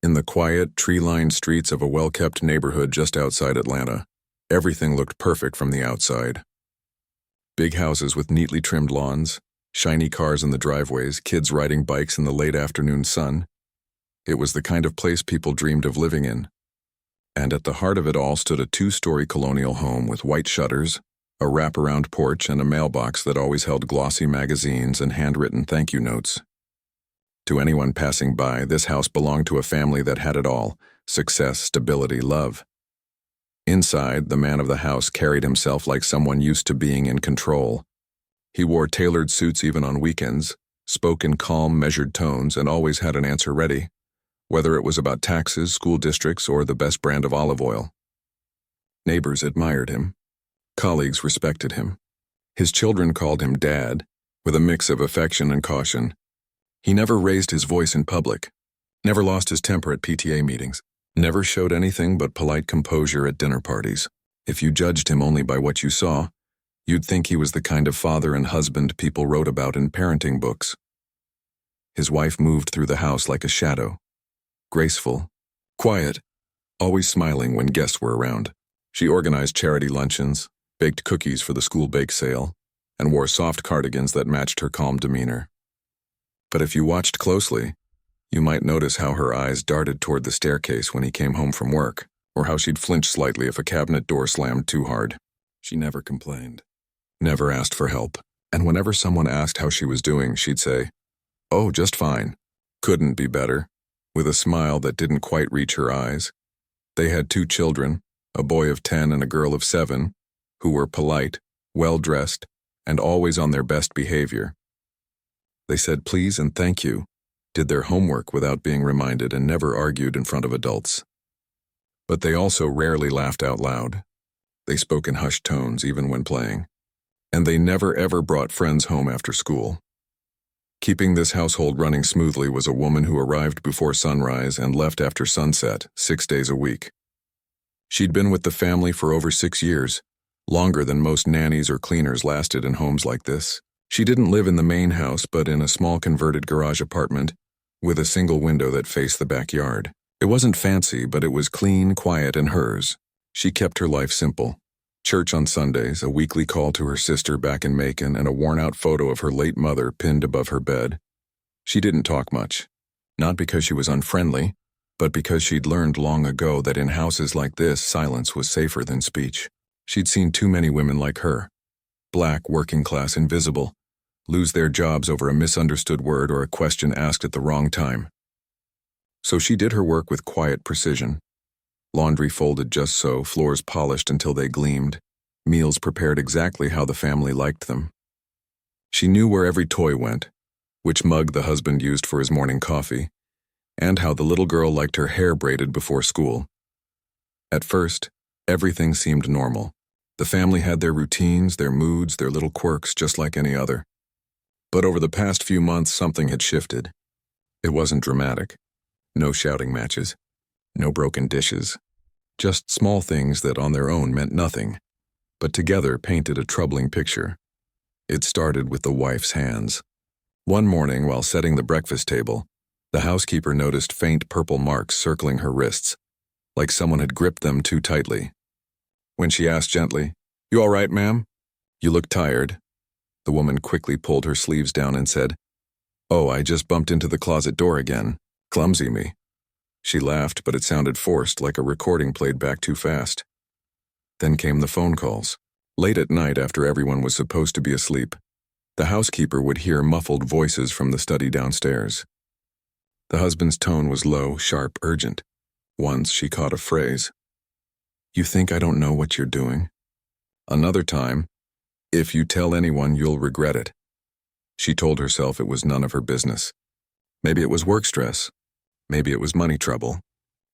In the quiet, tree-lined streets of a well-kept neighborhood just outside Atlanta, everything looked perfect from the outside. Big houses with neatly trimmed lawns, shiny cars in the driveways, kids riding bikes in the late afternoon sun. It was the kind of place people dreamed of living in. And at the heart of it all stood a 2-story colonial home with white shutters, a wraparound porch, and a mailbox that always held glossy magazines and handwritten thank you notes. To anyone passing by, this house belonged to a family that had it all: success, stability, love. Inside, the man of the house carried himself like someone used to being in control. He wore tailored suits even on weekends, spoke in calm, measured tones, and always had an answer ready, whether it was about taxes, school districts, or the best brand of olive oil. Neighbors admired him. Colleagues respected him. His children called him Dad, with a mix of affection and caution. He never raised his voice in public, never lost his temper at PTA meetings, never showed anything but polite composure at dinner parties. If you judged him only by what you saw, you'd think he was the kind of father and husband people wrote about in parenting books. His wife moved through the house like a shadow, graceful, quiet, always smiling when guests were around. She organized charity luncheons, baked cookies for the school bake sale, and wore soft cardigans that matched her calm demeanor. But if you watched closely, you might notice how her eyes darted toward the staircase when he came home from work, or how she'd flinch slightly if a cabinet door slammed too hard. She never complained, never asked for help, and whenever someone asked how she was doing, she'd say, "Oh, just fine. Couldn't be better," with a smile that didn't quite reach her eyes. They had 2 children, a boy of 10 and a girl of 7, who were polite, well-dressed, and always on their best behavior. They said please and thank you, did their homework without being reminded, and never argued in front of adults. But they also rarely laughed out loud. They spoke in hushed tones even when playing. And they never ever brought friends home after school. Keeping this household running smoothly was a woman who arrived before sunrise and left after sunset, 6 days a week. She'd been with the family for over 6 years, longer than most nannies or cleaners lasted in homes like this. She didn't live in the main house, but in a small converted garage apartment with a single window that faced the backyard. It wasn't fancy, but it was clean, quiet, and hers. She kept her life simple. Church on Sundays, a weekly call to her sister back in Macon, and a worn-out photo of her late mother pinned above her bed. She didn't talk much, not because she was unfriendly, but because she'd learned long ago that in houses like this, silence was safer than speech. She'd seen too many women like her, black, working class, invisible, lose their jobs over a misunderstood word or a question asked at the wrong time. So she did her work with quiet precision. Laundry folded just so, floors polished until they gleamed, meals prepared exactly how the family liked them. She knew where every toy went, which mug the husband used for his morning coffee, and how the little girl liked her hair braided before school. At first, everything seemed normal. The family had their routines, their moods, their little quirks, just like any other. But over the past few months, something had shifted. It wasn't dramatic. No shouting matches. No broken dishes. Just small things that on their own meant nothing, but together painted a troubling picture. It started with the wife's hands. One morning, while setting the breakfast table, the housekeeper noticed faint purple marks circling her wrists, like someone had gripped them too tightly. When she asked gently, "You all right, ma'am? You look tired," the woman quickly pulled her sleeves down and said, "Oh, I just bumped into the closet door again. Clumsy me." She laughed, but it sounded forced, like a recording played back too fast. Then came the phone calls. Late at night, after everyone was supposed to be asleep, the housekeeper would hear muffled voices from the study downstairs. The husband's tone was low, sharp, urgent. Once she caught a phrase. "You think I don't know what you're doing?" Another time, "If you tell anyone, you'll regret it." She told herself it was none of her business. Maybe it was work stress. Maybe it was money trouble.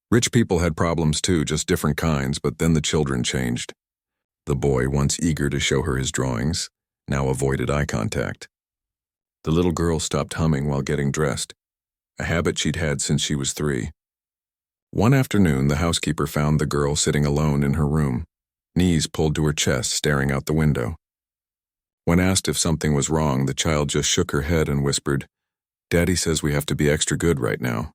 Rich people had problems too, just different kinds, but then the children changed. The boy, once eager to show her his drawings, now avoided eye contact. The little girl stopped humming while getting dressed, a habit she'd had since she was 3. One afternoon, the housekeeper found the girl sitting alone in her room, knees pulled to her chest, staring out the window. When asked if something was wrong, the child just shook her head and whispered, "Daddy says we have to be extra good right now."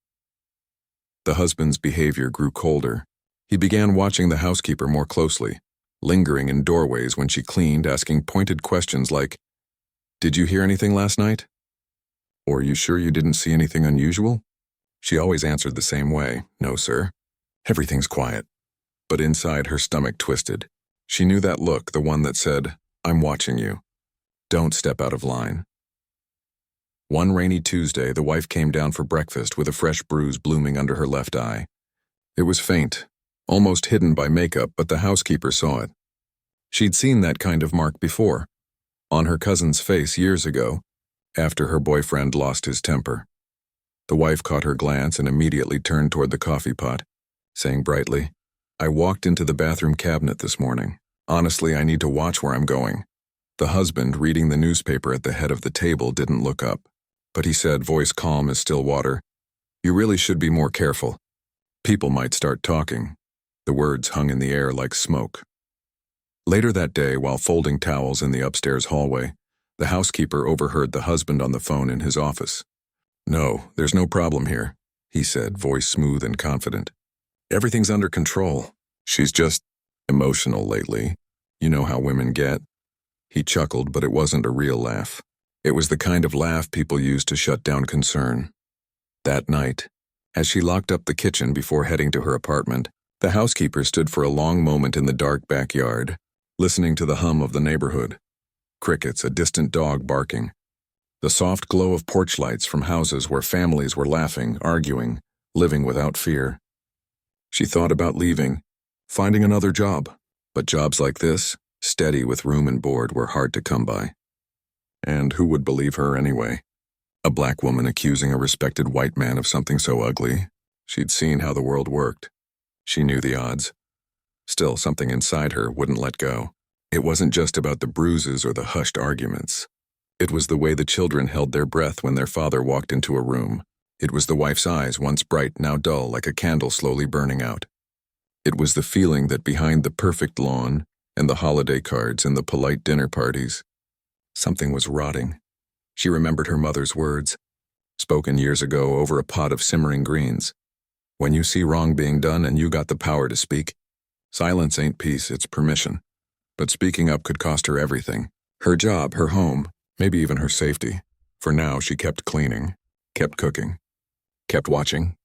The husband's behavior grew colder. He began watching the housekeeper more closely, lingering in doorways when she cleaned, asking pointed questions like, "Did you hear anything last night?" Or, "You sure you didn't see anything unusual?" She always answered the same way, "No, sir. Everything's quiet." But inside her stomach twisted. She knew that look, the one that said, "I'm watching you. Don't step out of line." One rainy Tuesday, the wife came down for breakfast with a fresh bruise blooming under her left eye. It was faint, almost hidden by makeup, but the housekeeper saw it. She'd seen that kind of mark before, on her cousin's face years ago, after her boyfriend lost his temper. The wife caught her glance and immediately turned toward the coffee pot, saying brightly, "I walked into the bathroom cabinet this morning. Honestly, I need to watch where I'm going." The husband, reading the newspaper at the head of the table, didn't look up, but he said, voice calm as still water, "You really should be more careful. People might start talking." The words hung in the air like smoke. Later that day, while folding towels in the upstairs hallway, the housekeeper overheard the husband on the phone in his office. "No, there's no problem here," he said, voice smooth and confident. "Everything's under control. She's just emotional lately. You know how women get." He chuckled, but it wasn't a real laugh. It was the kind of laugh people use to shut down concern. That night, as she locked up the kitchen before heading to her apartment, the housekeeper stood for a long moment in the dark backyard, listening to the hum of the neighborhood. Crickets, a distant dog barking. The soft glow of porch lights from houses where families were laughing, arguing, living without fear. She thought about leaving, finding another job, but jobs like this, steady with room and board, were hard to come by. And who would believe her anyway? A black woman accusing a respected white man of something so ugly. She'd seen how the world worked. She knew the odds. Still, something inside her wouldn't let go. It wasn't just about the bruises or the hushed arguments. It was the way the children held their breath when their father walked into a room. It was the wife's eyes, once bright, now dull, like a candle slowly burning out. It was the feeling that behind the perfect lawn and the holiday cards and the polite dinner parties, something was rotting. She remembered her mother's words, spoken years ago over a pot of simmering greens. "When you see wrong being done and you got the power to speak, silence ain't peace, it's permission." But speaking up could cost her everything. Her job, her home, maybe even her safety. For now, she kept cleaning, kept cooking, kept watching.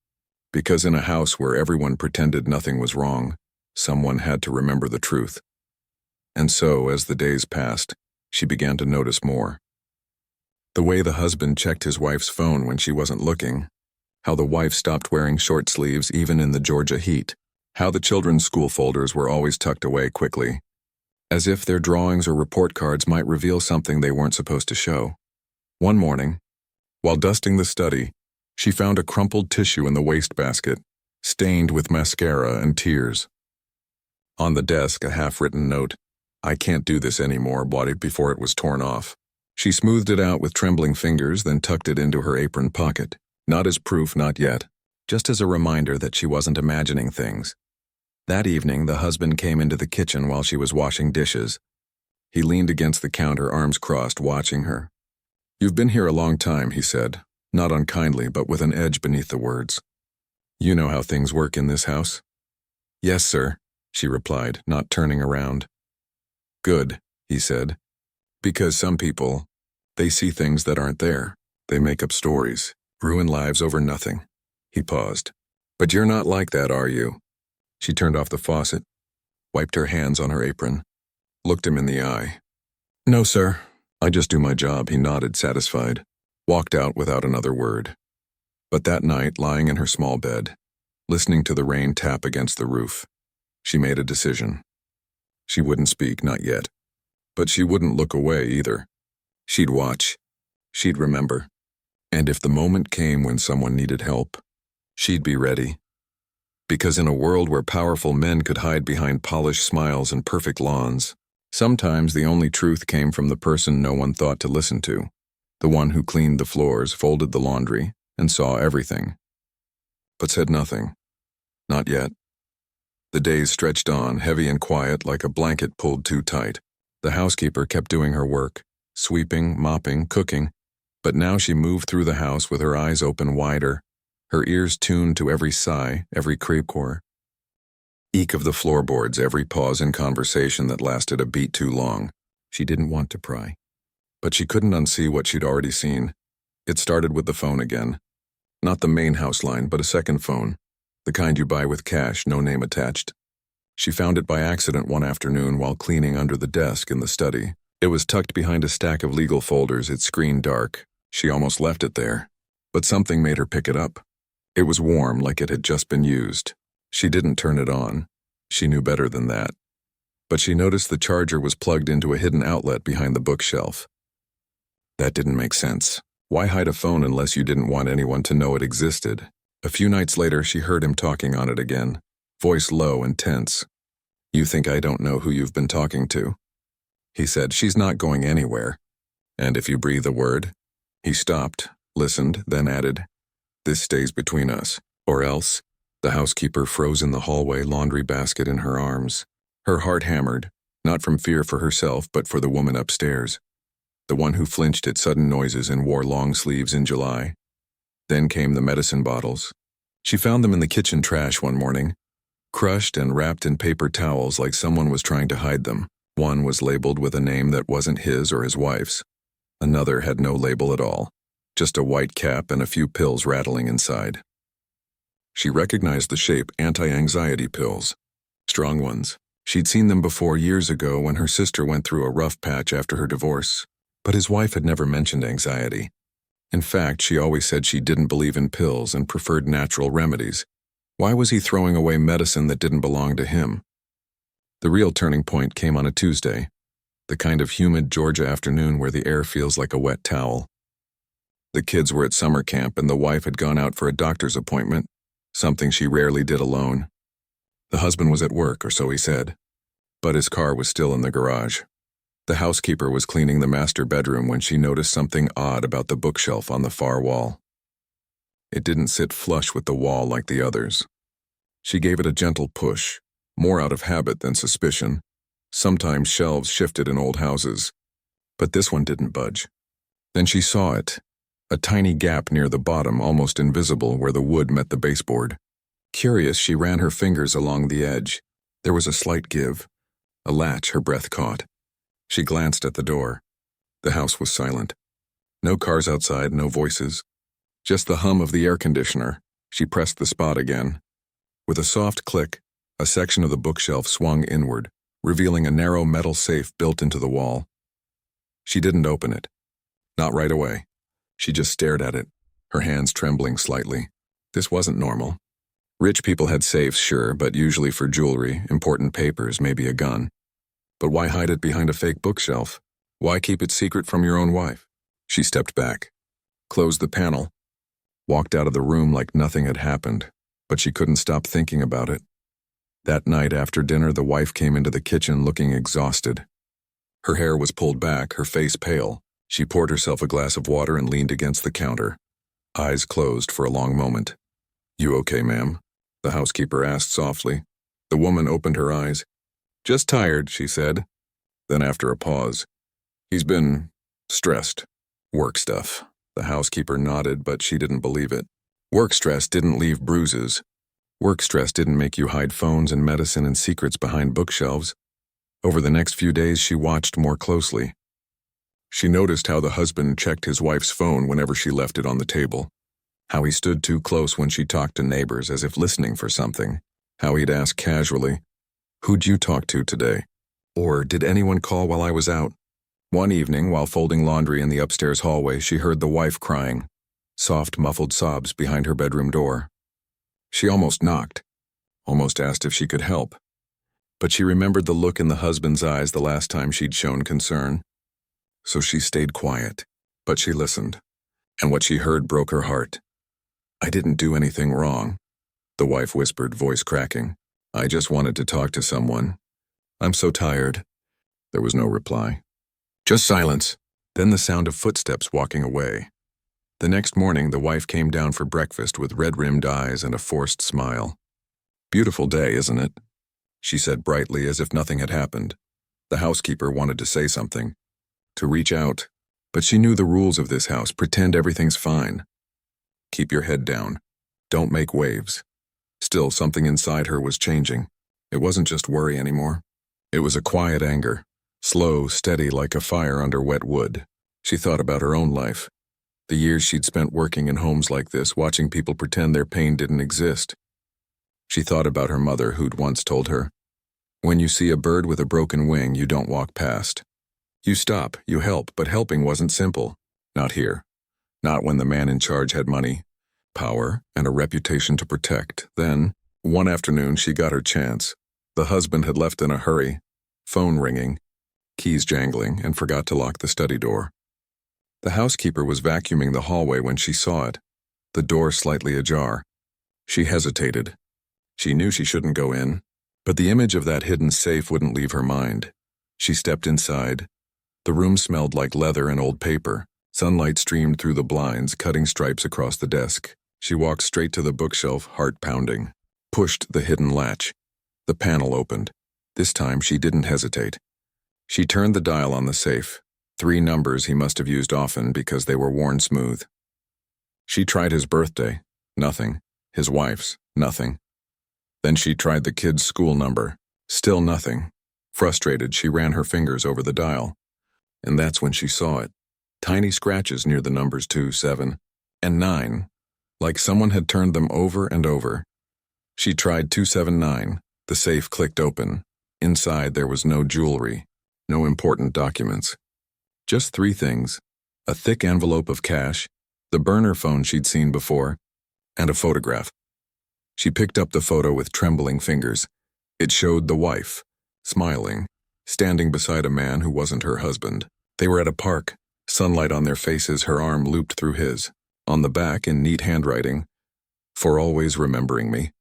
Because in a house where everyone pretended nothing was wrong, someone had to remember the truth. And so, as the days passed, she began to notice more. The way the husband checked his wife's phone when she wasn't looking, how the wife stopped wearing short sleeves even in the Georgia heat, how the children's school folders were always tucked away quickly, as if their drawings or report cards might reveal something they weren't supposed to show. One morning, while dusting the study, she found a crumpled tissue in the wastebasket, stained with mascara and tears. On the desk, a half-written note, "I can't do this anymore," blotted before it was torn off. She smoothed it out with trembling fingers, then tucked it into her apron pocket. Not as proof, not yet. Just as a reminder that she wasn't imagining things. That evening, the husband came into the kitchen while she was washing dishes. He leaned against the counter, arms crossed, watching her. "You've been here a long time," he said, not unkindly, but with an edge beneath the words. "You know how things work in this house?" "Yes, sir," she replied, not turning around. "Good," he said, "because some people, they see things that aren't there. They make up stories, ruin lives over nothing." He paused. "But you're not like that, are you?" She turned off the faucet, wiped her hands on her apron, looked him in the eye. "No, sir. I just do my job," he nodded, satisfied, walked out without another word. But that night, lying in her small bed, listening to the rain tap against the roof, she made a decision. She wouldn't speak, not yet. But she wouldn't look away either. She'd watch. She'd remember. And if the moment came when someone needed help, she'd be ready. Because in a world where powerful men could hide behind polished smiles and perfect lawns, sometimes the only truth came from the person no one thought to listen to, the one who cleaned the floors, folded the laundry, and saw everything. But said nothing. Not yet. The days stretched on, heavy and quiet, like a blanket pulled too tight. The housekeeper kept doing her work, sweeping, mopping, cooking, but now she moved through the house with her eyes open wider, her ears tuned to every sigh, every creepcore, eek of the floorboards, every pause in conversation that lasted a beat too long. She didn't want to pry, but she couldn't unsee what she'd already seen. It started with the phone again. Not the main house line, but a second phone, the kind you buy with cash, no name attached. She found it by accident one afternoon while cleaning under the desk in the study. It was tucked behind a stack of legal folders, its screen dark. She almost left it there, but something made her pick it up. It was warm, like it had just been used. She didn't turn it on. She knew better than that. But she noticed the charger was plugged into a hidden outlet behind the bookshelf. That didn't make sense. Why hide a phone unless you didn't want anyone to know it existed? A few nights later, she heard him talking on it again, voice low and tense. "You think I don't know who you've been talking to?" He said, "She's not going anywhere. And if you breathe a word..." He stopped, listened, then added, "This stays between us, or else..." The housekeeper froze in the hallway, laundry basket in her arms. Her heart hammered, not from fear for herself, but for the woman upstairs. The one who flinched at sudden noises and wore long sleeves in July. Then came the medicine bottles. She found them in the kitchen trash one morning, crushed and wrapped in paper towels like someone was trying to hide them. One was labeled with a name that wasn't his or his wife's. Another had no label at all, just a white cap and a few pills rattling inside. She recognized the shape, anti-anxiety pills. Strong ones. She'd seen them before years ago when her sister went through a rough patch after her divorce. But his wife had never mentioned anxiety. In fact, she always said she didn't believe in pills and preferred natural remedies. Why was he throwing away medicine that didn't belong to him? The real turning point came on a Tuesday, the kind of humid Georgia afternoon where the air feels like a wet towel. The kids were at summer camp and the wife had gone out for a doctor's appointment, something she rarely did alone. The husband was at work, or so he said, but his car was still in the garage. The housekeeper was cleaning the master bedroom when she noticed something odd about the bookshelf on the far wall. It didn't sit flush with the wall like the others. She gave it a gentle push, more out of habit than suspicion. Sometimes shelves shifted in old houses, but this one didn't budge. Then she saw it, a tiny gap near the bottom, almost invisible where the wood met the baseboard. Curious, she ran her fingers along the edge. There was a slight give, a latch her breath caught. She glanced at the door. The house was silent. No cars outside, no voices. Just the hum of the air conditioner. She pressed the spot again. With a soft click, a section of the bookshelf swung inward, revealing a narrow metal safe built into the wall. She didn't open it. Not right away. She just stared at it, her hands trembling slightly. This wasn't normal. Rich people had safes, sure, but usually for jewelry, important papers, maybe a gun. But why hide it behind a fake bookshelf? Why keep it secret from your own wife? She stepped back, closed the panel, walked out of the room like nothing had happened, but she couldn't stop thinking about it. That night after dinner, the wife came into the kitchen looking exhausted. Her hair was pulled back, her face pale. She poured herself a glass of water and leaned against the counter, eyes closed for a long moment. "You okay, ma'am?" the housekeeper asked softly. The woman opened her eyes. "Just tired," she said. Then after a pause, "He's been stressed. Work stuff." The housekeeper nodded, but she didn't believe it. Work stress didn't leave bruises. Work stress didn't make you hide phones and medicine and secrets behind bookshelves. Over the next few days, she watched more closely. She noticed how the husband checked his wife's phone whenever she left it on the table. How he stood too close when she talked to neighbors as if listening for something. How he'd ask casually, "Who'd you talk to today?" Or, "Did anyone call while I was out?" One evening, while folding laundry in the upstairs hallway, she heard the wife crying, soft, muffled sobs behind her bedroom door. She almost knocked, almost asked if she could help. But she remembered the look in the husband's eyes the last time she'd shown concern. So she stayed quiet, but she listened, and what she heard broke her heart. "I didn't do anything wrong," the wife whispered, voice cracking. "I just wanted to talk to someone. I'm so tired." There was no reply. Just silence. Then the sound of footsteps walking away. The next morning, the wife came down for breakfast with red-rimmed eyes and a forced smile. "Beautiful day, isn't it?" she said brightly, as if nothing had happened. The housekeeper wanted to say something, to reach out, but she knew the rules of this house. Pretend everything's fine. Keep your head down. Don't make waves. Still, something inside her was changing. It wasn't just worry anymore. It was a quiet anger, slow, steady like a fire under wet wood. She thought about her own life. The years she'd spent working in homes like this, watching people pretend their pain didn't exist. She thought about her mother who'd once told her, "When you see a bird with a broken wing, you don't walk past. You stop, you help, but helping wasn't simple. Not here. Not when the man in charge had money, power, and a reputation to protect." Then, one afternoon, she got her chance. The husband had left in a hurry, phone ringing, keys jangling, and forgot to lock the study door. The housekeeper was vacuuming the hallway when she saw it, the door slightly ajar. She hesitated. She knew she shouldn't go in, but the image of that hidden safe wouldn't leave her mind. She stepped inside. The room smelled like leather and old paper. Sunlight streamed through the blinds, cutting stripes across the desk. She walked straight to the bookshelf, heart pounding. Pushed the hidden latch. The panel opened. This time she didn't hesitate. She turned the dial on the safe. 3 numbers he must have used often because they were worn smooth. She tried his birthday. Nothing. His wife's. Nothing. Then she tried the kid's school number. Still nothing. Frustrated, she ran her fingers over the dial. And that's when she saw it. Tiny scratches near the numbers 2, 7, and 9, like someone had turned them over and over. She tried 279. The safe clicked open. Inside there was no jewelry, no important documents. Just 3 things: a thick envelope of cash, the burner phone she'd seen before, and a photograph. She picked up the photo with trembling fingers. It showed the wife, smiling, standing beside a man who wasn't her husband. They were at a park, sunlight on their faces, her arm looped through his. On the back, in neat handwriting, "For always remembering me."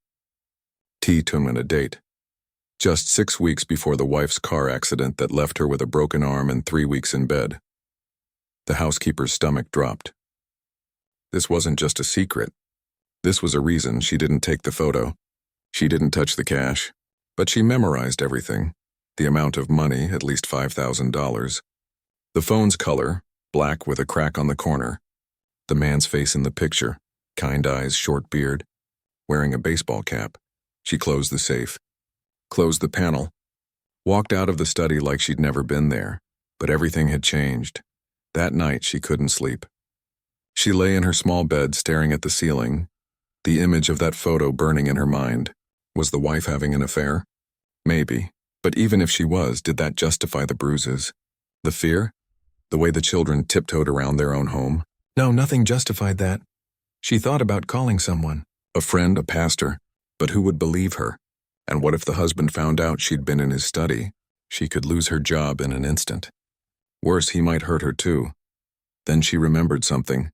T-tum and a date. Just 6 weeks before the wife's car accident that left her with a broken arm and 3 weeks in bed. The housekeeper's stomach dropped. This wasn't just a secret. This was a reason she didn't take the photo. She didn't touch the cash, but she memorized everything. The amount of money, at least $5,000. The phone's color, black with a crack on the corner. The man's face in the picture, kind eyes, short beard, wearing a baseball cap. She closed the safe, closed the panel, walked out of the study like she'd never been there, but everything had changed. That night she couldn't sleep. She lay in her small bed staring at the ceiling, the image of that photo burning in her mind. Was the wife having an affair? Maybe, but even if she was, did that justify the bruises? The fear? The way the children tiptoed around their own home? No, nothing justified that. She thought about calling someone, a friend, a pastor, but who would believe her? And what if the husband found out she'd been in his study? She could lose her job in an instant. Worse, he might hurt her too. Then she remembered something.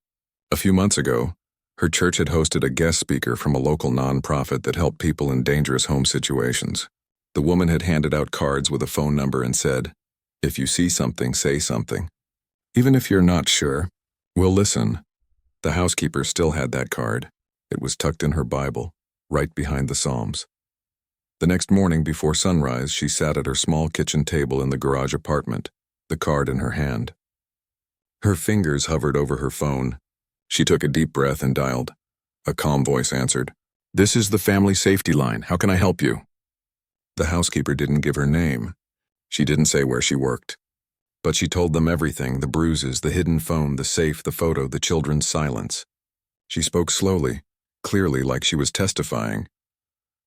A few months ago, her church had hosted a guest speaker from a local nonprofit that helped people in dangerous home situations. The woman had handed out cards with a phone number and said, "If you see something, say something. Even if you're not sure, we'll listen." The housekeeper still had that card. It was tucked in her Bible, right behind the Psalms. The next morning before sunrise, she sat at her small kitchen table in the garage apartment, the card in her hand. Her fingers hovered over her phone. She took a deep breath and dialed. A calm voice answered. "This is the family safety line. How can I help you?" The housekeeper didn't give her name. She didn't say where she worked. But she told them everything: the bruises, the hidden phone, the safe, the photo, the children's silence. She spoke slowly, clearly, like she was testifying.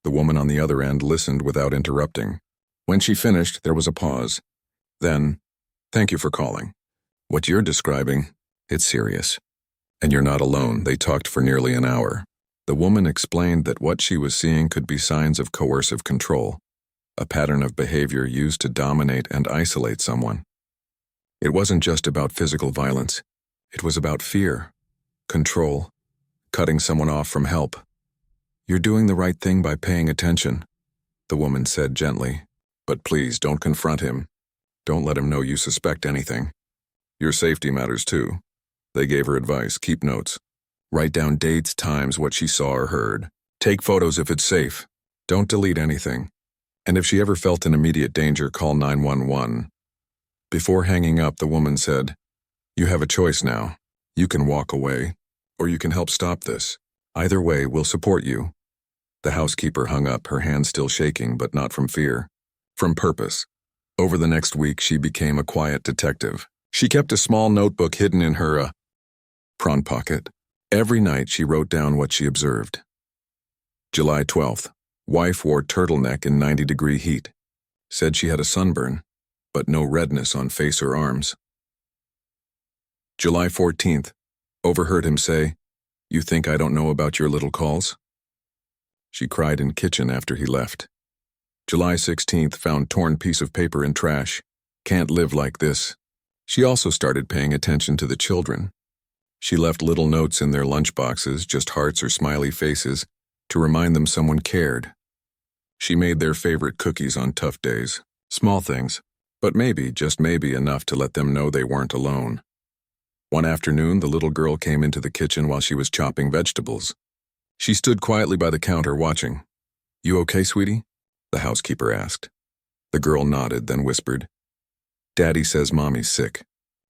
The woman on the other end listened without interrupting. When she finished, there was a pause. Then, "Thank you for calling. What you're describing, it's serious. And you're not alone." They talked for nearly an hour. The woman explained that what she was seeing could be signs of coercive control, a pattern of behavior used to dominate and isolate someone. It wasn't just about physical violence. It was about fear, control, cutting someone off from help. "You're doing the right thing by paying attention," the woman said gently. "But please don't confront him. Don't let him know you suspect anything. Your safety matters too." They gave her advice: keep notes. Write down dates, times, what she saw or heard. Take photos if it's safe. Don't delete anything. And if she ever felt in immediate danger, call 911. Before hanging up, the woman said, "You have a choice now. You can walk away, or you can help stop this. Either way, we'll support you. The housekeeper hung up, her hand still shaking, but not from fear. From purpose. Over the next week, she became a quiet detective. She kept a small notebook hidden in her prawn pocket. Every night, she wrote down what she observed. July 12th. Wife wore turtleneck in 90-degree heat. Said she had a sunburn, but no redness on face or arms. July 14th. Overheard him say, "You think I don't know about your little calls?" She cried in kitchen after he left. July 16th. Found torn piece of paper in trash. Can't live like this. She also started paying attention to the children. She left little notes in their lunchboxes, just hearts or smiley faces, to remind them someone cared. She made their favorite cookies on tough days. Small things, but maybe, just maybe, enough to let them know they weren't alone. One afternoon, the little girl came into the kitchen while she was chopping vegetables. She stood quietly by the counter watching. "You okay, sweetie?" the housekeeper asked. The girl nodded, then whispered, "Daddy says Mommy's sick,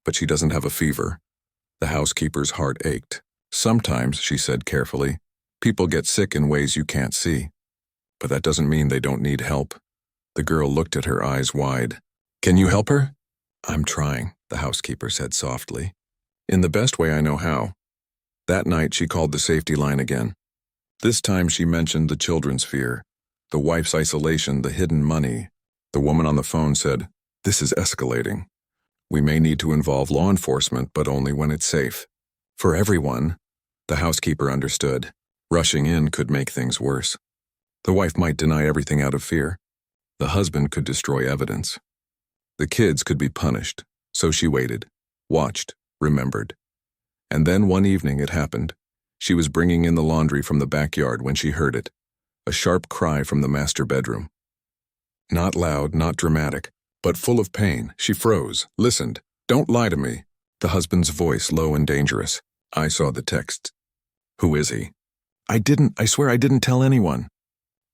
but she doesn't have a fever." The housekeeper's heart ached. "Sometimes," she said carefully, "people get sick in ways you can't see. But that doesn't mean they don't need help." The girl looked at her, eyes wide. "Can you help her?" "I'm trying," the housekeeper said softly. "In the best way I know how." That night she called the safety line again. This time she mentioned the children's fear, the wife's isolation, the hidden money. The woman on the phone said, "This is escalating. We may need to involve law enforcement, but only when it's safe. For everyone." The housekeeper understood. Rushing in could make things worse. The wife might deny everything out of fear. The husband could destroy evidence. The kids could be punished. So she waited, watched, remembered. And then one evening it happened. She was bringing in the laundry from the backyard when she heard it. A sharp cry from the master bedroom. Not loud, not dramatic, but full of pain. She froze, listened. "Don't lie to me." The husband's voice, low and dangerous. "I saw the text." "Who is he?" I swear I didn't tell anyone."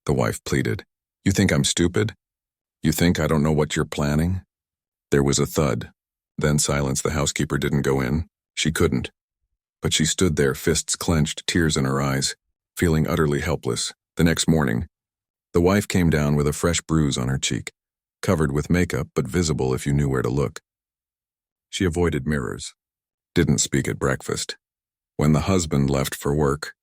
The wife pleaded. "You think I'm stupid? You think I don't know what you're planning?" There was a thud. Then silence. The housekeeper didn't go in. She couldn't. But she stood there, fists clenched, tears in her eyes, feeling utterly helpless. The next morning, the wife came down with a fresh bruise on her cheek, covered with makeup but visible if you knew where to look. She avoided mirrors. Didn't speak at breakfast. When the husband left for work,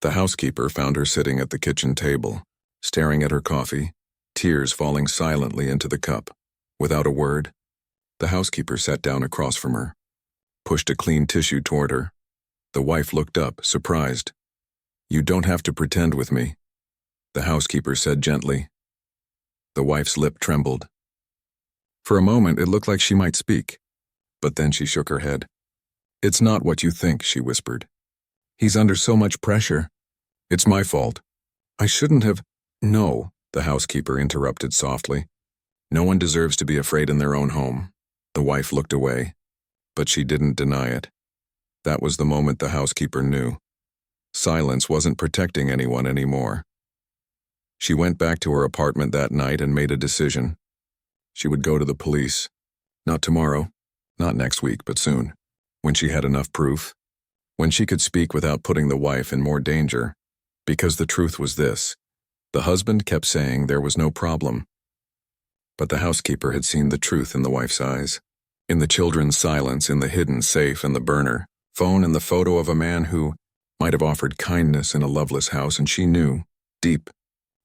the housekeeper found her sitting at the kitchen table, staring at her coffee, tears falling silently into the cup. Without a word, the housekeeper sat down across from her, pushed a clean tissue toward her. The wife looked up, surprised. "You don't have to pretend with me," the housekeeper said gently. The wife's lip trembled. For a moment, it looked like she might speak, but then she shook her head. "It's not what you think," she whispered. "He's under so much pressure. It's my fault. I shouldn't have—" "No," the housekeeper interrupted softly. "No one deserves to be afraid in their own home." The wife looked away, but she didn't deny it. That was the moment the housekeeper knew. Silence wasn't protecting anyone anymore. She went back to her apartment that night and made a decision. She would go to the police. Not tomorrow, not next week, but soon, when she had enough proof, when she could speak without putting the wife in more danger. Because the truth was this: the husband kept saying there was no problem. But the housekeeper had seen the truth in the wife's eyes, in the children's silence, in the hidden safe and the burner phone and the photo of a man who might have offered kindness in a loveless house, and she knew, deep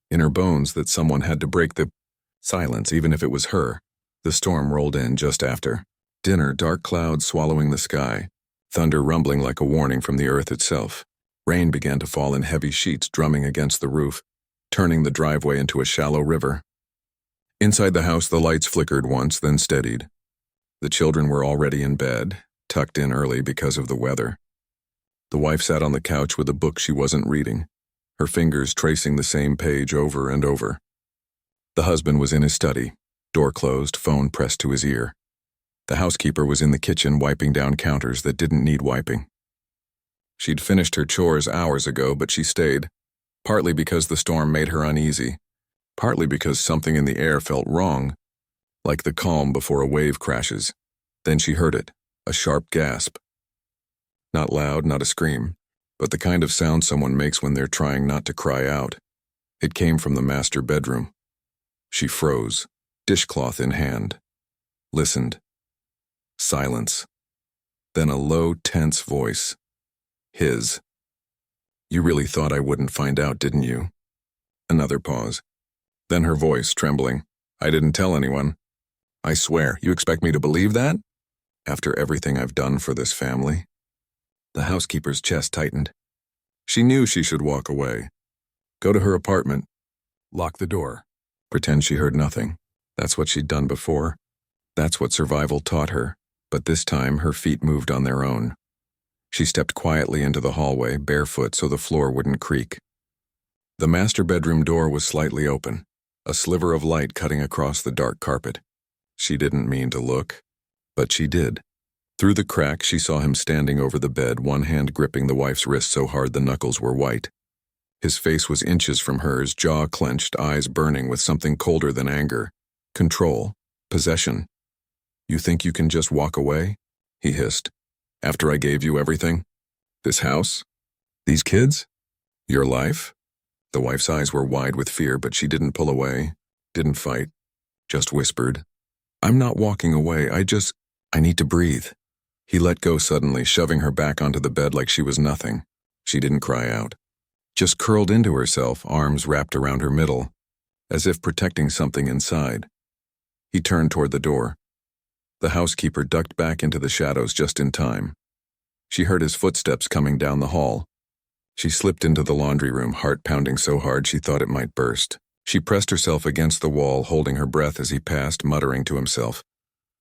in her bones, that someone had to break the silence, even if it was her. The storm rolled in just after dinner, dark clouds swallowing the sky, thunder rumbling like a warning from the earth itself. Rain began to fall in heavy sheets, drumming against the roof, turning the driveway into a shallow river. Inside the house, the lights flickered once, then steadied. The children were already in bed, tucked in early because of the weather. The wife sat on the couch with a book she wasn't reading, her fingers tracing the same page over and over. The husband was in his study, door closed, phone pressed to his ear. The housekeeper was in the kitchen wiping down counters that didn't need wiping. She'd finished her chores hours ago, but she stayed, partly because the storm made her uneasy, partly because something in the air felt wrong, like the calm before a wave crashes. Then she heard it, a sharp gasp. Not loud, not a scream, but the kind of sound someone makes when they're trying not to cry out. It came from the master bedroom. She froze, dishcloth in hand. Listened. Silence. Then a low, tense voice. His. "You really thought I wouldn't find out, didn't you?" Another pause. Then her voice, trembling. "I didn't tell anyone. I swear, you expect me to believe that? After everything I've done for this family?" The housekeeper's chest tightened. She knew she should walk away. Go to her apartment. Lock the door. Pretend she heard nothing. That's what she'd done before. That's what survival taught her. But this time, her feet moved on their own. She stepped quietly into the hallway, barefoot so the floor wouldn't creak. The master bedroom door was slightly open, a sliver of light cutting across the dark carpet. She didn't mean to look, but she did. Through the crack, she saw him standing over the bed, one hand gripping the wife's wrist so hard the knuckles were white. His face was inches from hers, jaw clenched, eyes burning with something colder than anger. Control. Possession. "You think you can just walk away?" he hissed. "After I gave you everything? This house? These kids? Your life?" The wife's eyes were wide with fear, but she didn't pull away, didn't fight, just whispered, "I'm not walking away, I need to breathe." He let go suddenly, shoving her back onto the bed like she was nothing. She didn't cry out. Just curled into herself, arms wrapped around her middle, as if protecting something inside. He turned toward the door. The housekeeper ducked back into the shadows just in time. She heard his footsteps coming down the hall. She slipped into the laundry room, heart pounding so hard she thought it might burst. She pressed herself against the wall, holding her breath as he passed, muttering to himself,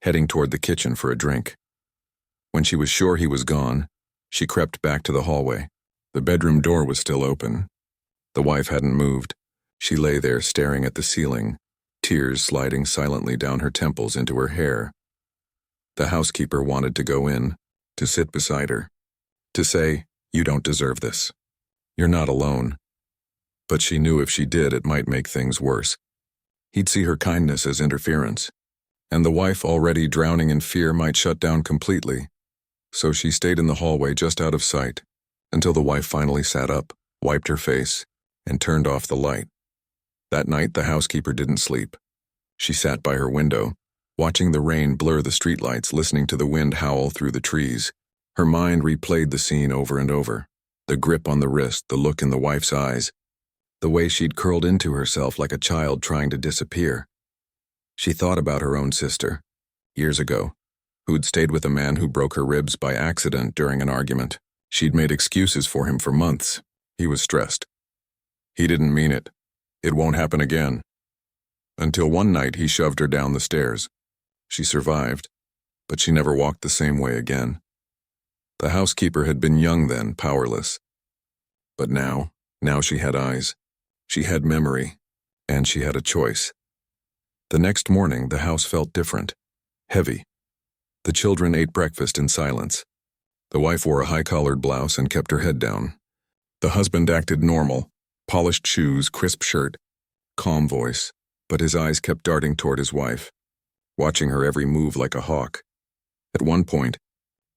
heading toward the kitchen for a drink. When she was sure he was gone, she crept back to the hallway. The bedroom door was still open. The wife hadn't moved. She lay there staring at the ceiling, tears sliding silently down her temples into her hair. The housekeeper wanted to go in, to sit beside her, to say, "You don't deserve this. You're not alone." But she knew if she did, it might make things worse. He'd see her kindness as interference, and the wife, already drowning in fear, might shut down completely. So she stayed in the hallway just out of sight, until the wife finally sat up, wiped her face, and turned off the light. That night, the housekeeper didn't sleep. She sat by her window, watching the rain blur the streetlights, listening to the wind howl through the trees. Her mind replayed the scene over and over. The grip on the wrist, the look in the wife's eyes, the way she'd curled into herself like a child trying to disappear. She thought about her own sister, years ago, who'd stayed with a man who broke her ribs by accident during an argument. She'd made excuses for him for months. He was stressed. He didn't mean it. It won't happen again. Until one night he shoved her down the stairs. She survived, but she never walked the same way again. The housekeeper had been young then, powerless. But now she had eyes. She had memory, and she had a choice. The next morning, the house felt different, heavy. The children ate breakfast in silence. The wife wore a high-collared blouse and kept her head down. The husband acted normal, polished shoes, crisp shirt, calm voice, but his eyes kept darting toward his wife, watching her every move like a hawk. At one point,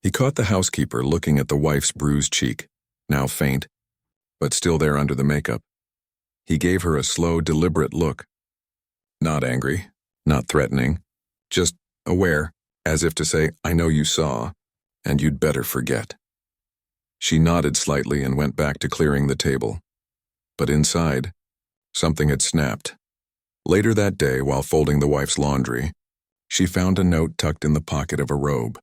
he caught the housekeeper looking at the wife's bruised cheek, now faint, but still there under the makeup. He gave her a slow, deliberate look. Not angry, not threatening, just aware, as if to say, "I know you saw, and you'd better forget." She nodded slightly and went back to clearing the table. But inside, something had snapped. Later that day, while folding the wife's laundry, she found a note tucked in the pocket of a robe.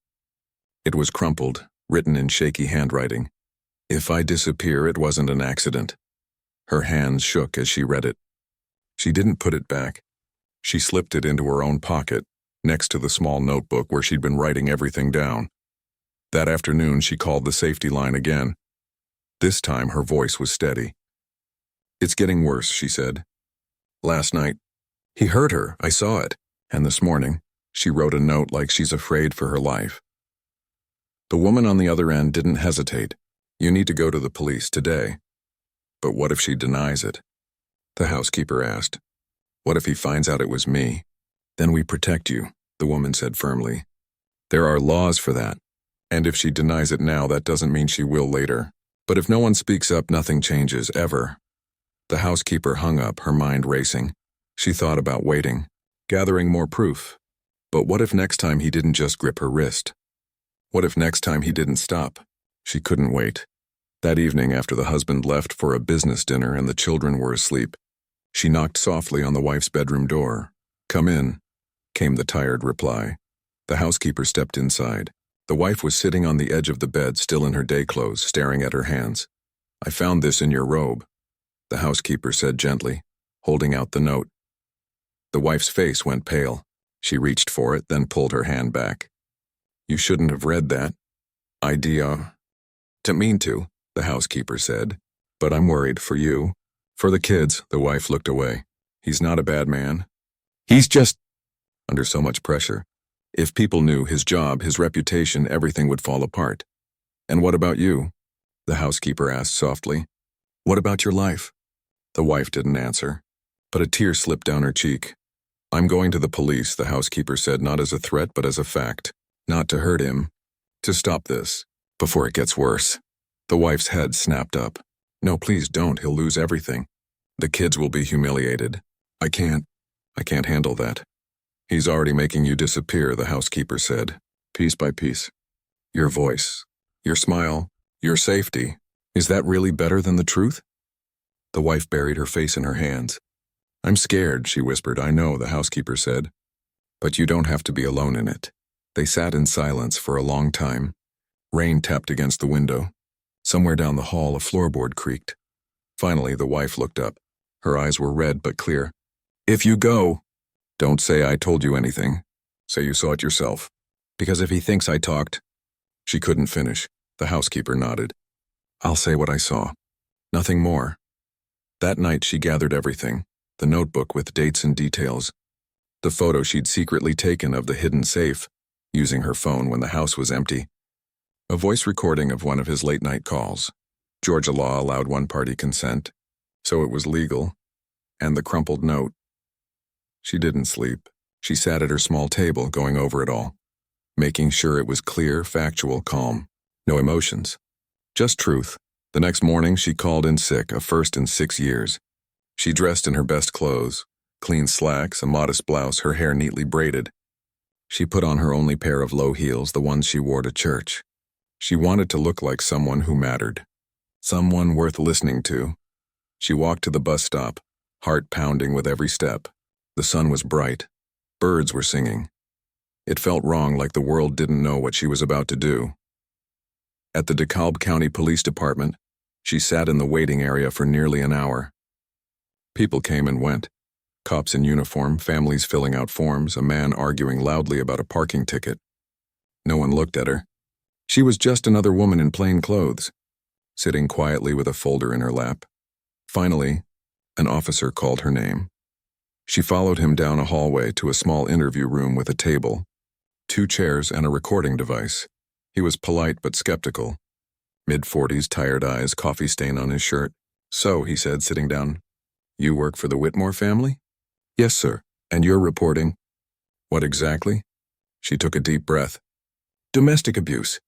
It was crumpled, written in shaky handwriting. "If I disappear, it wasn't an accident." Her hands shook as she read it. She didn't put it back. She slipped it into her own pocket, next to the small notebook where she'd been writing everything down. That afternoon, she called the safety line again. This time, her voice was steady. "It's getting worse," she said. "Last night, he hurt her, I saw it. And this morning, she wrote a note like she's afraid for her life." The woman on the other end didn't hesitate. "You need to go to the police today." "But what if she denies it?" the housekeeper asked. "What if he finds out it was me?" "Then we protect you," the woman said firmly. "There are laws for that. And if she denies it now, that doesn't mean she will later." But if no one speaks up, nothing changes, ever. The housekeeper hung up, her mind racing. She thought about waiting, gathering more proof. But what if next time he didn't just grip her wrist? What if next time he didn't stop? She couldn't wait. That evening, after the husband left for a business dinner and the children were asleep, she knocked softly on the wife's bedroom door. "Come in," came the tired reply. The housekeeper stepped inside. The wife was sitting on the edge of the bed, still in her day clothes, staring at her hands. "I found this in your robe," the housekeeper said gently, holding out the note. The wife's face went pale. She reached for it, then pulled her hand back. "You shouldn't have read that." "Didn't mean to," the housekeeper said. "But I'm worried for you. For the kids." The wife looked away. "He's not a bad man. He's just under so much pressure. If people knew his job, his reputation, everything would fall apart." "And what about you?" the housekeeper asked softly. "What about your life?" The wife didn't answer, but a tear slipped down her cheek. "I'm going to the police," the housekeeper said, not as a threat but as a fact. "Not to hurt him. To stop this. Before it gets worse." The wife's head snapped up. "No, please don't. He'll lose everything. The kids will be humiliated. I can't handle that." "He's already making you disappear," the housekeeper said, piece by piece. "Your voice, your smile, your safety. Is that really better than the truth?" The wife buried her face in her hands. "I'm scared," she whispered. "I know," the housekeeper said. "But you don't have to be alone in it." They sat in silence for a long time. Rain tapped against the window. Somewhere down the hall, a floorboard creaked. Finally, the wife looked up. Her eyes were red but clear. "If you go, don't say I told you anything. Say you saw it yourself. Because if he thinks I talked—" She couldn't finish. The housekeeper nodded. "I'll say what I saw. Nothing more." That night she gathered everything, the notebook with dates and details, the photo she'd secretly taken of the hidden safe, using her phone when the house was empty, a voice recording of one of his late-night calls. Georgia law allowed one-party consent, so it was legal, and the crumpled note. She didn't sleep. She sat at her small table going over it all, making sure it was clear, factual, calm. No emotions. Just truth. The next morning she called in sick, a first in 6 years. She dressed in her best clothes, clean slacks, a modest blouse, her hair neatly braided. She put on her only pair of low heels, the ones she wore to church. She wanted to look like someone who mattered, someone worth listening to. She walked to the bus stop, heart pounding with every step. The sun was bright. Birds were singing. It felt wrong, like the world didn't know what she was about to do. At the DeKalb County Police Department, she sat in the waiting area for nearly an hour. People came and went. Cops in uniform, families filling out forms, a man arguing loudly about a parking ticket. No one looked at her. She was just another woman in plain clothes, sitting quietly with a folder in her lap. Finally, an officer called her name. She followed him down a hallway to a small interview room with a table, 2 chairs, and a recording device. He was polite but skeptical. Mid-40s, tired eyes, coffee stain on his shirt. "So," he said, sitting down, "you work for the Whitmore family?" "Yes, sir. And you're reporting?" "What exactly?" She took a deep breath. "Domestic abuse,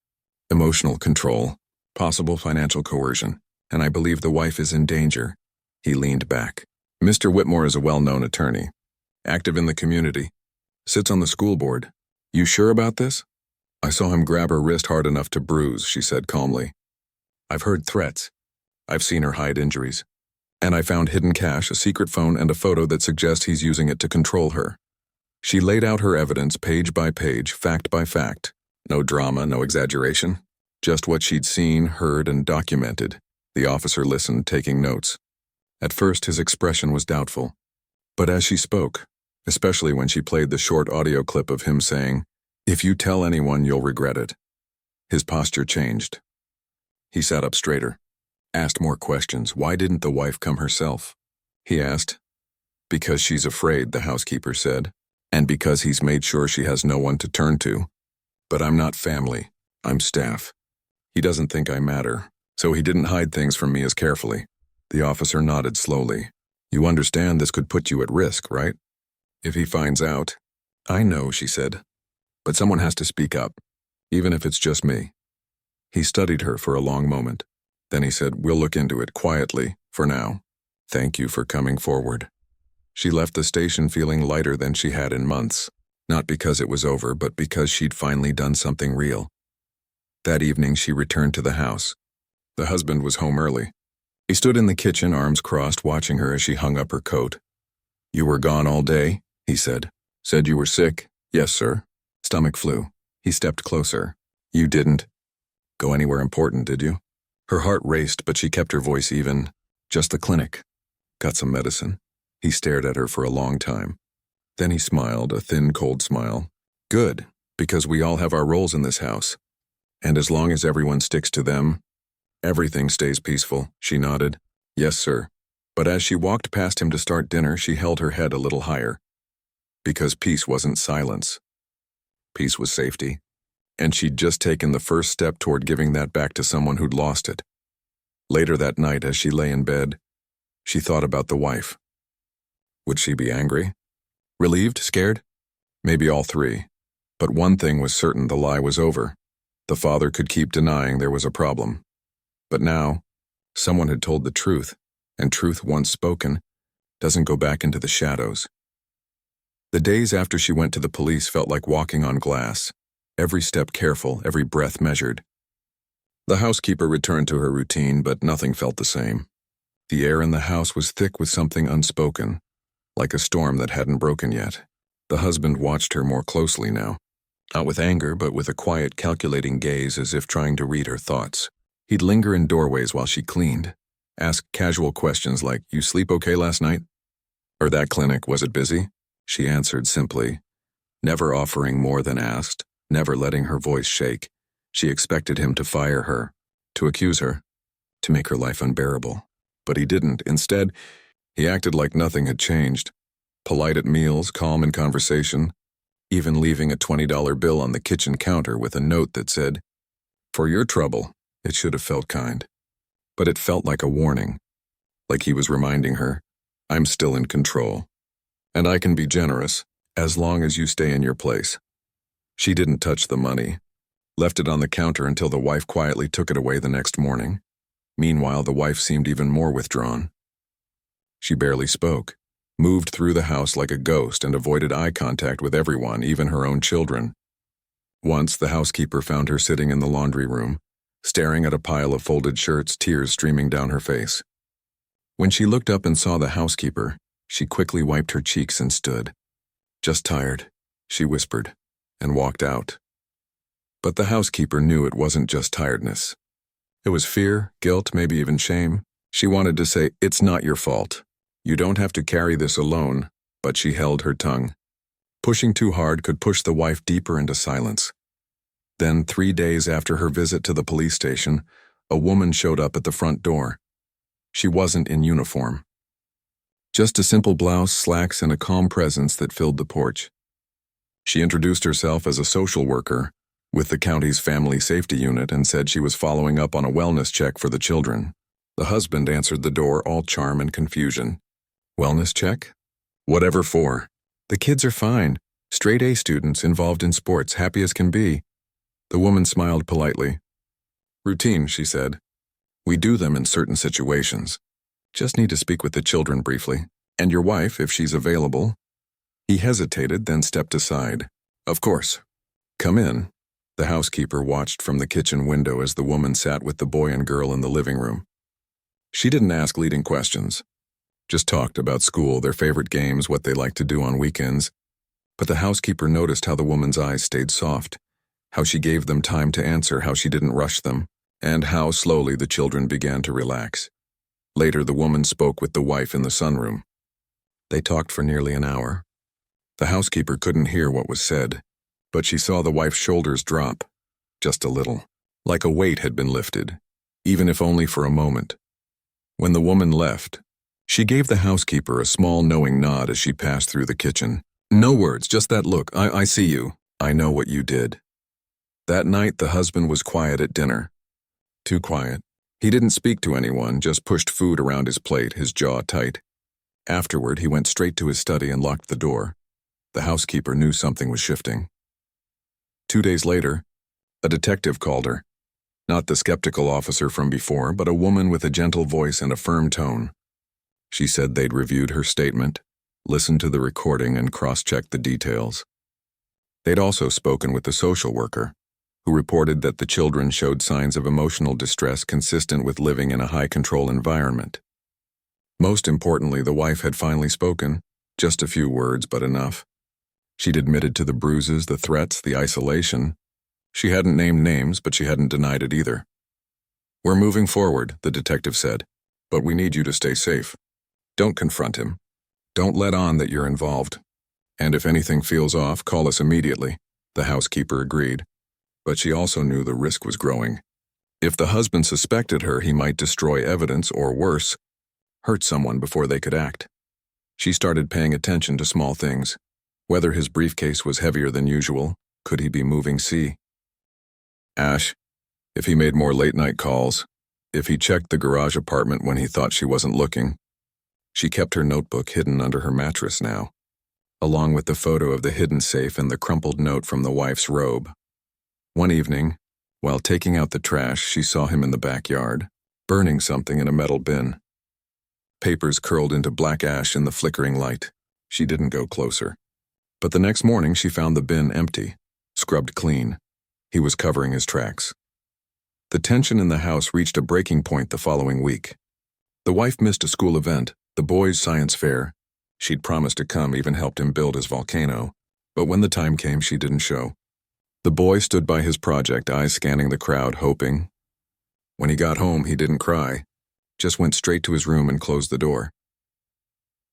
emotional control, possible financial coercion, and I believe the wife is in danger." He leaned back. "Mr. Whitmore is a well-known attorney, active in the community, sits on the school board. You sure about this?" "I saw him grab her wrist hard enough to bruise," she said calmly. "I've heard threats. I've seen her hide injuries. And I found hidden cash, a secret phone, and a photo that suggests he's using it to control her." She laid out her evidence page by page, fact by fact. No drama, no exaggeration. Just what she'd seen, heard, and documented. The officer listened, taking notes. At first, his expression was doubtful. But as she spoke, especially when she played the short audio clip of him saying, "If you tell anyone, you'll regret it," his posture changed. He sat up straighter, asked more questions. Why didn't the wife come herself? He asked. "Because she's afraid," the housekeeper said, "and because he's made sure she has no one to turn to. But I'm not family. I'm staff. He doesn't think I matter, so he didn't hide things from me as carefully." The officer nodded slowly. "You understand this could put you at risk, right? If he finds out." "I know," she said. "But someone has to speak up, even if it's just me." He studied her for a long moment. Then he said, "We'll look into it quietly, for now. Thank you for coming forward." She left the station feeling lighter than she had in months, not because it was over, but because she'd finally done something real. That evening, she returned to the house. The husband was home early. He stood in the kitchen, arms crossed, watching her as she hung up her coat. "You were gone all day," he said. "Said you were sick." "Yes, sir. Stomach flu." He stepped closer. "You didn't go anywhere important, did you?" Her heart raced, but she kept her voice even. "Just the clinic. Got some medicine." He stared at her for a long time. Then he smiled, a thin, cold smile. "Good, because we all have our roles in this house. And as long as everyone sticks to them, everything stays peaceful." She nodded. "Yes, sir." But as she walked past him to start dinner, she held her head a little higher. Because peace wasn't silence. Peace was safety. And she'd just taken the first step toward giving that back to someone who'd lost it. Later that night, as she lay in bed, she thought about the wife. Would she be angry? Relieved? Scared? Maybe all three. But one thing was certain: the lie was over. The father could keep denying there was a problem. But now, someone had told the truth, and truth once spoken doesn't go back into the shadows. The days after she went to the police felt like walking on glass, every step careful, every breath measured. The housekeeper returned to her routine, but nothing felt the same. The air in the house was thick with something unspoken, like a storm that hadn't broken yet. The husband watched her more closely now, not with anger, but with a quiet, calculating gaze, as if trying to read her thoughts. He'd linger in doorways while she cleaned, ask casual questions like, "You sleep okay last night?" Or, "That clinic, was it busy?" She answered simply, never offering more than asked, never letting her voice shake. She expected him to fire her, to accuse her, to make her life unbearable. But he didn't. Instead, he acted like nothing had changed. Polite at meals, calm in conversation, even leaving a $20 bill on the kitchen counter with a note that said, "For your trouble." It should have felt kind. But it felt like a warning, like he was reminding her, "I'm still in control. And I can be generous, as long as you stay in your place." She didn't touch the money, left it on the counter until the wife quietly took it away the next morning. Meanwhile, the wife seemed even more withdrawn. She barely spoke, moved through the house like a ghost, and avoided eye contact with everyone, even her own children. Once, the housekeeper found her sitting in the laundry room, staring at a pile of folded shirts, tears streaming down her face. When she looked up and saw the housekeeper, she quickly wiped her cheeks and stood. "Just tired," she whispered, and walked out. But the housekeeper knew it wasn't just tiredness. It was fear, guilt, maybe even shame. She wanted to say, "It's not your fault. You don't have to carry this alone," but she held her tongue. Pushing too hard could push the wife deeper into silence. Then, 3 days after her visit to the police station, a woman showed up at the front door. She wasn't in uniform. Just a simple blouse, slacks, and a calm presence that filled the porch. She introduced herself as a social worker with the county's family safety unit and said she was following up on a wellness check for the children. The husband answered the door, all charm and confusion. "Wellness check? Whatever for?" "The kids are fine. Straight A students involved in sports, happy as can be." The woman smiled politely. "Routine," she said. "We do them in certain situations. Just need to speak with the children briefly. And your wife, if she's available." He hesitated, then stepped aside. "Of course. Come in." The housekeeper watched from the kitchen window as the woman sat with the boy and girl in the living room. She didn't ask leading questions, just talked about school, their favorite games, what they liked to do on weekends. But the housekeeper noticed how the woman's eyes stayed soft, how she gave them time to answer, how she didn't rush them, and how slowly the children began to relax. Later, the woman spoke with the wife in the sunroom. They talked for nearly an hour. The housekeeper couldn't hear what was said, but she saw the wife's shoulders drop, just a little, like a weight had been lifted, even if only for a moment. When the woman left, she gave the housekeeper a small knowing nod as she passed through the kitchen. No words, just that look. I see you. I know what you did." That night, the husband was quiet at dinner. Too quiet. He didn't speak to anyone, just pushed food around his plate, his jaw tight. Afterward, he went straight to his study and locked the door. The housekeeper knew something was shifting. 2 days later, a detective called her. Not the skeptical officer from before, but a woman with a gentle voice and a firm tone. She said they'd reviewed her statement, listened to the recording, and cross-checked the details. They'd also spoken with the social worker, who reported that the children showed signs of emotional distress consistent with living in a high-control environment. Most importantly, the wife had finally spoken, just a few words, but enough. She'd admitted to the bruises, the threats, the isolation. She hadn't named names, but she hadn't denied it either. "We're moving forward," the detective said, "but we need you to stay safe. Don't confront him. Don't let on that you're involved. And if anything feels off, call us immediately," the housekeeper agreed. But she also knew the risk was growing. If the husband suspected her, he might destroy evidence or, worse, hurt someone before they could act. She started paying attention to small things. Whether his briefcase was heavier than usual, could he be moving Ash, if he made more late-night calls, if he checked the garage apartment when he thought she wasn't looking. She kept her notebook hidden under her mattress now, along with the photo of the hidden safe and the crumpled note from the wife's robe. One evening, while taking out the trash, she saw him in the backyard, burning something in a metal bin. Papers curled into black ash in the flickering light. She didn't go closer. But the next morning she found the bin empty, scrubbed clean. He was covering his tracks. The tension in the house reached a breaking point the following week. The wife missed a school event, the boys' science fair. She'd promised to come, even helped him build his volcano. But when the time came, she didn't show. The boy stood by his project, eyes scanning the crowd, hoping. When he got home, he didn't cry, just went straight to his room and closed the door.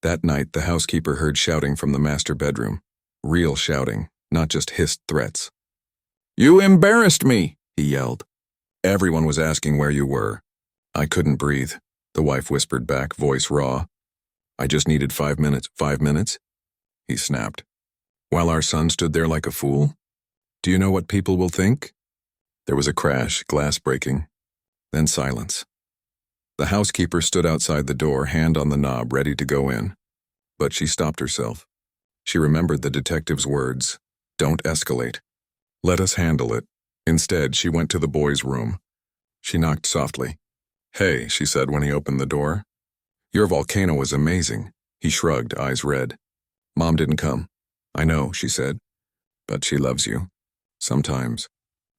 That night, the housekeeper heard shouting from the master bedroom. Real shouting, not just hissed threats. "You embarrassed me," he yelled. "Everyone was asking where you were." "I couldn't breathe," the wife whispered back, voice raw. "I just needed 5 minutes." "5 minutes?" he snapped. "While our son stood there like a fool? Do you know what people will think?" There was a crash, glass breaking, then silence. The housekeeper stood outside the door, hand on the knob, ready to go in. But she stopped herself. She remembered the detective's words, "Don't escalate. Let us handle it." Instead, she went to the boy's room. She knocked softly. "Hey," she said when he opened the door. "Your volcano was amazing." He shrugged, eyes red. "Mom didn't come." "I know," she said. "But she loves you. Sometimes.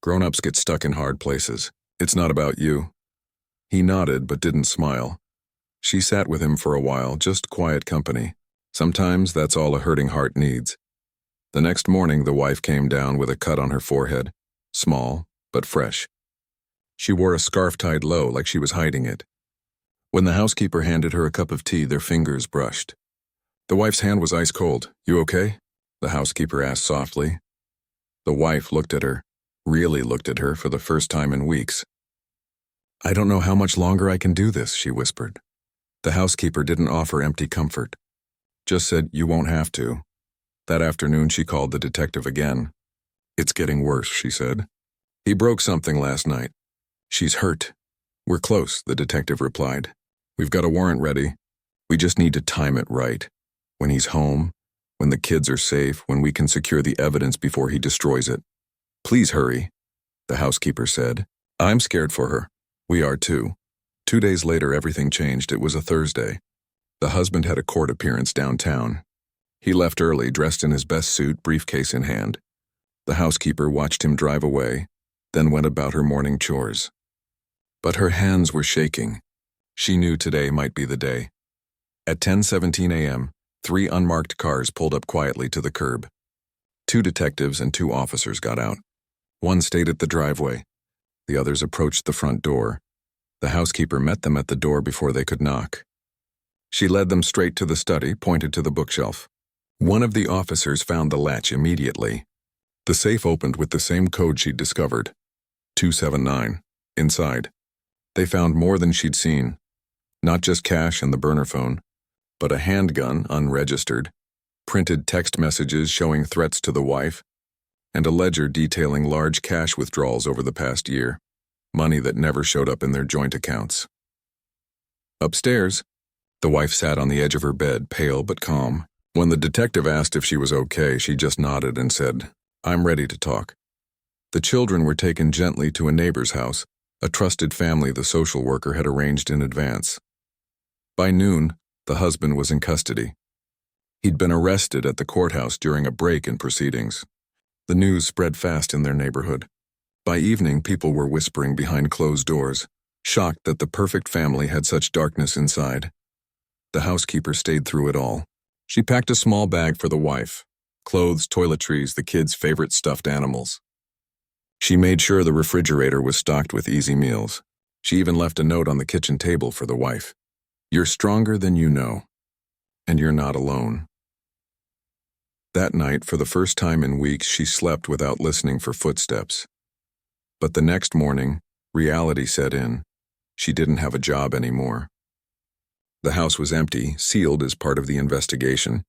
Grown-ups get stuck in hard places. It's not about you." He nodded but didn't smile. She sat with him for a while, just quiet company. Sometimes that's all a hurting heart needs. The next morning, the wife came down with a cut on her forehead, small but fresh. She wore a scarf tied low, like she was hiding it. When the housekeeper handed her a cup of tea, their fingers brushed. The wife's hand was ice cold. "You okay?" the housekeeper asked softly. The wife looked at her, really looked at her for the first time in weeks. "I don't know how much longer I can do this," she whispered. The housekeeper didn't offer empty comfort, just said, "You won't have to." That afternoon she called the detective again. "It's getting worse," she said. "He broke something last night. She's hurt." "We're close," the detective replied. "We've got a warrant ready. We just need to time it right. When he's home, when the kids are safe, when we can secure the evidence before he destroys it." "Please hurry," the housekeeper said. "I'm scared for her." "We are too." 2 days later, everything changed. It was a Thursday. The husband had a court appearance downtown. He left early, dressed in his best suit, briefcase in hand. The housekeeper watched him drive away, then went about her morning chores. But her hands were shaking. She knew today might be the day. At 10:17 a.m., 3 unmarked cars pulled up quietly to the curb. 2 detectives and 2 officers got out. One stayed at the driveway. The others approached the front door. The housekeeper met them at the door before they could knock. She led them straight to the study, pointed to the bookshelf. One of the officers found the latch immediately. The safe opened with the same code she'd discovered, 279. Inside, they found more than she'd seen. Not just cash and the burner phone, but a handgun, unregistered, printed text messages showing threats to the wife, and a ledger detailing large cash withdrawals over the past year, money that never showed up in their joint accounts. Upstairs, the wife sat on the edge of her bed, pale but calm. When the detective asked if she was okay, she just nodded and said, "I'm ready to talk." The children were taken gently to a neighbor's house, a trusted family the social worker had arranged in advance. By noon, the husband was in custody. He'd been arrested at the courthouse during a break in proceedings. The news spread fast in their neighborhood. By evening, people were whispering behind closed doors, shocked that the perfect family had such darkness inside. The housekeeper stayed through it all. She packed a small bag for the wife, clothes, toiletries, the kids' favorite stuffed animals. She made sure the refrigerator was stocked with easy meals. She even left a note on the kitchen table for the wife. "You're stronger than you know, and you're not alone." That night, for the first time in weeks, she slept without listening for footsteps. But the next morning, reality set in. She didn't have a job anymore. The house was empty, sealed as part of the investigation.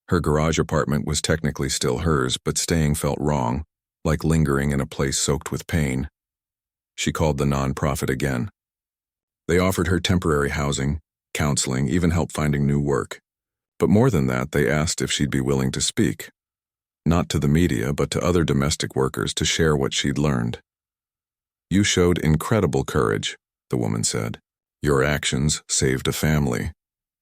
Her garage apartment was technically still hers, but staying felt wrong, like lingering in a place soaked with pain. She called the nonprofit again. They offered her temporary housing, counseling, even help finding new work. But more than that, they asked if she'd be willing to speak. Not to the media, but to other domestic workers to share what she'd learned. "You showed incredible courage," the woman said. "Your actions saved a family."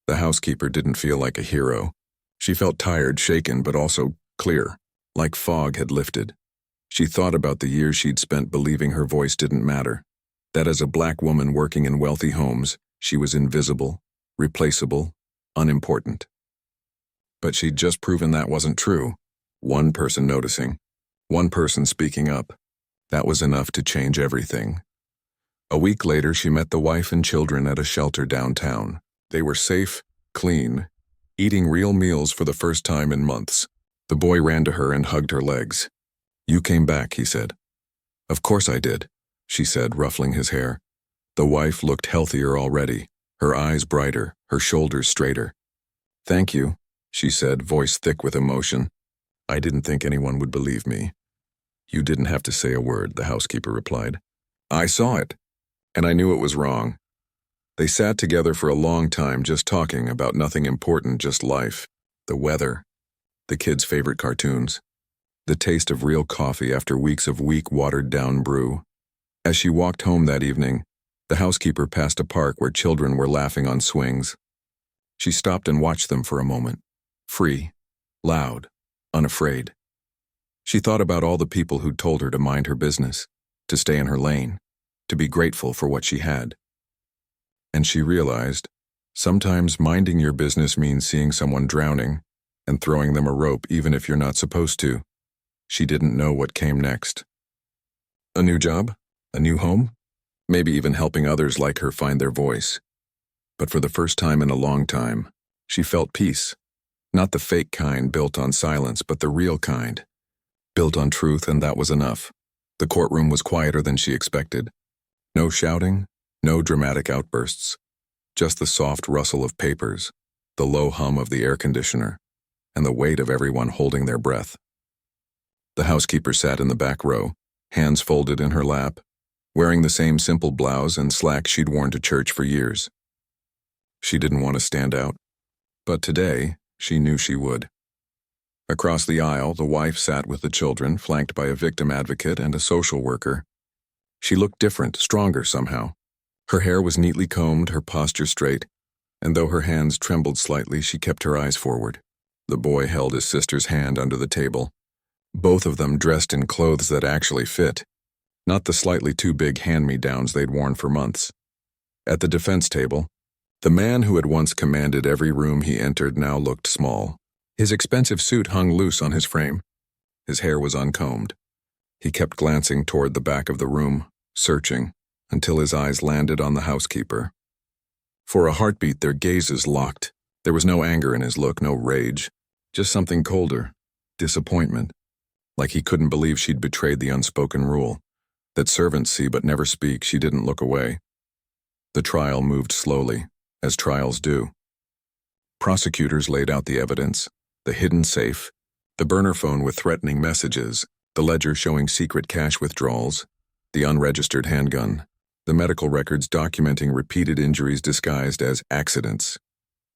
The housekeeper didn't feel like a hero. She felt tired, shaken, but also clear, like fog had lifted. She thought about the years she'd spent believing her voice didn't matter, that as a black woman working in wealthy homes, she was invisible, replaceable, unimportant. But she'd just proven that wasn't true. One person noticing, one person speaking up. That was enough to change everything. A week later, she met the wife and children at a shelter downtown. They were safe, clean, eating real meals for the first time in months. The boy ran to her and hugged her legs. "You came back," he said. "Of course I did," she said, ruffling his hair. The wife looked healthier already, her eyes brighter, her shoulders straighter. "Thank you," she said, voice thick with emotion. "I didn't think anyone would believe me." "You didn't have to say a word," the housekeeper replied. "I saw it, and I knew it was wrong." They sat together for a long time, just talking about nothing important, just life, the weather, the kids' favorite cartoons, the taste of real coffee after weeks of weak, watered-down brew. As she walked home that evening, the housekeeper passed a park where children were laughing on swings. She stopped and watched them for a moment, free, loud, unafraid. She thought about all the people who'd told her to mind her business, to stay in her lane, to be grateful for what she had. And she realized, sometimes minding your business means seeing someone drowning and throwing them a rope even if you're not supposed to. She didn't know what came next. A new job? A new home? Maybe even helping others like her find their voice. But for the first time in a long time, she felt peace. Not the fake kind built on silence, but the real kind. Built on truth, and that was enough. The courtroom was quieter than she expected. No shouting, no dramatic outbursts. Just the soft rustle of papers, the low hum of the air conditioner, and the weight of everyone holding their breath. The housekeeper sat in the back row, hands folded in her lap, wearing the same simple blouse and slacks she'd worn to church for years. She didn't want to stand out, but today she knew she would. Across the aisle, the wife sat with the children, flanked by a victim advocate and a social worker. She looked different, stronger somehow. Her hair was neatly combed, her posture straight, and though her hands trembled slightly, she kept her eyes forward. The boy held his sister's hand under the table, both of them dressed in clothes that actually fit, not the slightly too big hand-me-downs they'd worn for months. At the defense table, the man who had once commanded every room he entered now looked small. His expensive suit hung loose on his frame. His hair was uncombed. He kept glancing toward the back of the room, searching, until his eyes landed on the housekeeper. For a heartbeat, their gazes locked. There was no anger in his look, no rage, just something colder, disappointment, like he couldn't believe she'd betrayed the unspoken rule, that servants see but never speak. She didn't look away. The trial moved slowly, as trials do. Prosecutors laid out the evidence, the hidden safe, the burner phone with threatening messages, the ledger showing secret cash withdrawals, the unregistered handgun, the medical records documenting repeated injuries disguised as accidents.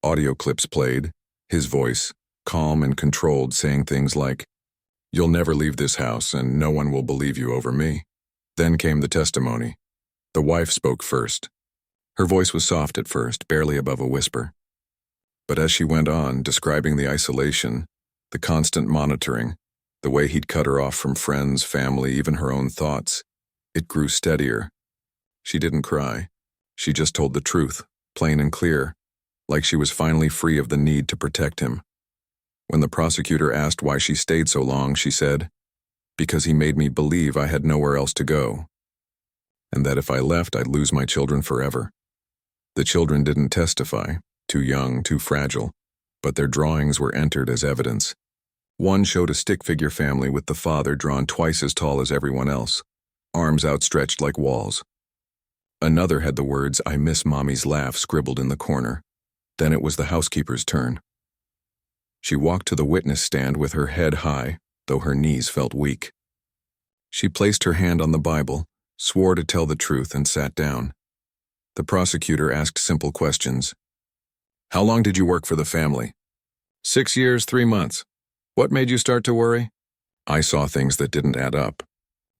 Audio clips played, his voice, calm and controlled, saying things like, "You'll never leave this house and no one will believe you over me." Then came the testimony. The wife spoke first. Her voice was soft at first, barely above a whisper. But as she went on, describing the isolation, the constant monitoring, the way he'd cut her off from friends, family, even her own thoughts, it grew steadier. She didn't cry. She just told the truth, plain and clear, like she was finally free of the need to protect him. When the prosecutor asked why she stayed so long, she said, "Because he made me believe I had nowhere else to go, and that if I left, I'd lose my children forever." The children didn't testify, too young, too fragile, but their drawings were entered as evidence. One showed a stick-figure family with the father drawn twice as tall as everyone else, arms outstretched like walls. Another had the words, "I miss Mommy's laugh," scribbled in the corner. Then it was the housekeeper's turn. She walked to the witness stand with her head high, though her knees felt weak. She placed her hand on the Bible, swore to tell the truth, and sat down. The prosecutor asked simple questions. "How long did you work for the family?" 6 years, 3 months. "What made you start to worry?" "I saw things that didn't add up."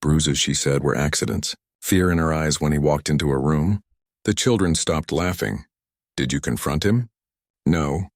Bruises, she said, were accidents. Fear in her eyes when he walked into a room. The children stopped laughing. "Did you confront him?" "No.